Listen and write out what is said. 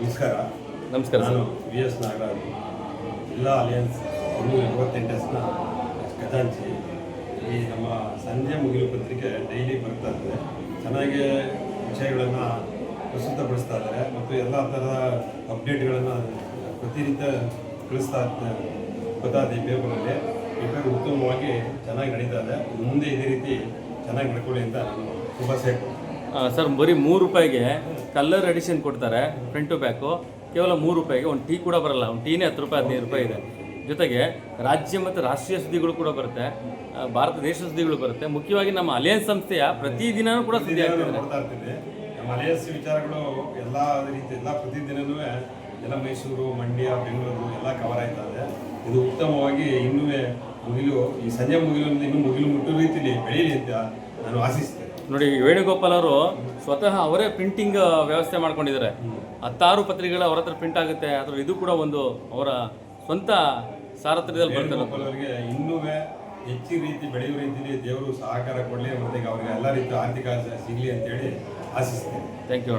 ನಮಸ್ಕಾರ. ನಮಸ್ಕಾರ ನಾನು ಸರ್. VS ನಾಗರಾಜ್, ಜಿಲ್ಲಾ ಅಲಿಯನ್ಸ್ 228ನ ಖಜಾಂಚಿ. ಈ ನಮ್ಮ ಸಂಜೆ ಮುಗಿಲು ಪತ್ರಿಕೆ ಡೈಲಿ ಬರ್ತಾ ಇರ್ತದೆ. ಚೆನ್ನಾಗಿ ವಿಷಯಗಳನ್ನು ಪ್ರಸ್ತುತಪಡಿಸ್ತಾ ಇದ್ದಾರೆ ಮತ್ತು ಎಲ್ಲ ಥರದ ಅಪ್ಡೇಟ್ಗಳನ್ನು ಪ್ರತಿನಿತ್ಯ ತಿಳಿಸ್ತಾ ಗೊತ್ತಾದ ಈ ಪೇಪರಲ್ಲಿ. ಪೇಪರ್ ಉತ್ತಮವಾಗಿ ಚೆನ್ನಾಗಿ ನಡೀತಾ ಇದೆ. ಮುಂದೆ ಇದೇ ರೀತಿ ಚೆನ್ನಾಗಿ ನಡ್ಕೊಳ್ಳಿ ಅಂತ ನಾನು ಶುಭಾಶಯ ಕೊಡ್ತೀನಿ. ಸರ್, ಬರೀ ₹3 ಕಲರ್ ಎಡಿಷನ್ ಕೊಡ್ತಾರೆ, ಫ್ರಂಟ್ ಟು ಬ್ಯಾಕು. ಕೇವಲ ₹3 ಒಂದು ಟೀ ಕೂಡ ಬರಲ್ಲ. ಒಂದು ಟೀನೇ ₹10 ₹15 ಇದೆ. ಜೊತೆಗೆ ರಾಜ್ಯ ಮತ್ತು ರಾಷ್ಟ್ರೀಯ ಸುದ್ದಿಗಳು ಕೂಡ ಬರುತ್ತೆ, ಭಾರತ ದೇಶ ಸುದ್ದಿಗಳು ಬರುತ್ತೆ. ಮುಖ್ಯವಾಗಿ ನಮ್ಮ ಅಲಿಯನ್ಸ್ ಸಂಸ್ಥೆಯ ಪ್ರತಿದಿನವೂ ಕೂಡ ಸುದ್ದಿ ಆಗ್ತಿದೆ. ನೋಡ್ತಾ ಇರ್ತೀವಿ. ನಮ್ಮ ಅಲಿಯನ್ಸ್ ವಿಚಾರಗಳು ಎಲ್ಲ ರೀತಿ ಎಲ್ಲ ಪ್ರತಿದಿನವೂ ಎಲ್ಲ ಮೈಸೂರು, ಮಂಡ್ಯ, ಬೆಂಗಳೂರು ಎಲ್ಲ ಕವರ್ ಆಯ್ತಾ ಇದೆ. ಇದು ಉತ್ತಮವಾಗಿ ಇನ್ನೂ ಮುಗಿಲು, ಈ ಸಂಜೆ ಮುಗಿಲು ಇನ್ನೂ ಮುಗಿಲು ಮುಟ್ಟುವ ರೀತಿಯಲ್ಲಿ ಬೆಳೀಲಿ ಅಂತ ನಾನು ಆಶಿಸ್ತೇನೆ. ನೋಡಿ, ವೇಣುಗೋಪಾಲ್ ಅವರು ಸ್ವತಃ ಅವರೇ ಪ್ರಿಂಟಿಂಗ್ ವ್ಯವಸ್ಥೆ ಮಾಡ್ಕೊಂಡಿದ್ದಾರೆ. 16 ಪತ್ರಿಕೆಗಳು ಅವರ ಹತ್ರ ಪ್ರಿಂಟ್ ಆಗುತ್ತೆ. ಅದರ ಇದು ಕೂಡ ಒಂದು ಅವರ ಸ್ವಂತ ಸಾರಥ್ಯದಲ್ಲಿ ಬರ್ತಾರೆ. ವೇಣುಗೋಪಾಲ್ ಅವರಿಗೆ ಇನ್ನೂ ಹೆಚ್ಚಿನ ರೀತಿ ಬೆಳೆಯುವ ರೀತಿಯಲ್ಲಿ ದೇವರು ಸಹಕಾರ ಕೊಡಲಿ ಮತ್ತು ಅವರಿಗೆ ಎಲ್ಲ ರೀತಿಯ ಆರ್ಥಿಕ ಸಿಗಲಿ ಅಂತೇಳಿ ಆಶಿಸ್ತೇನೆ. Thank you.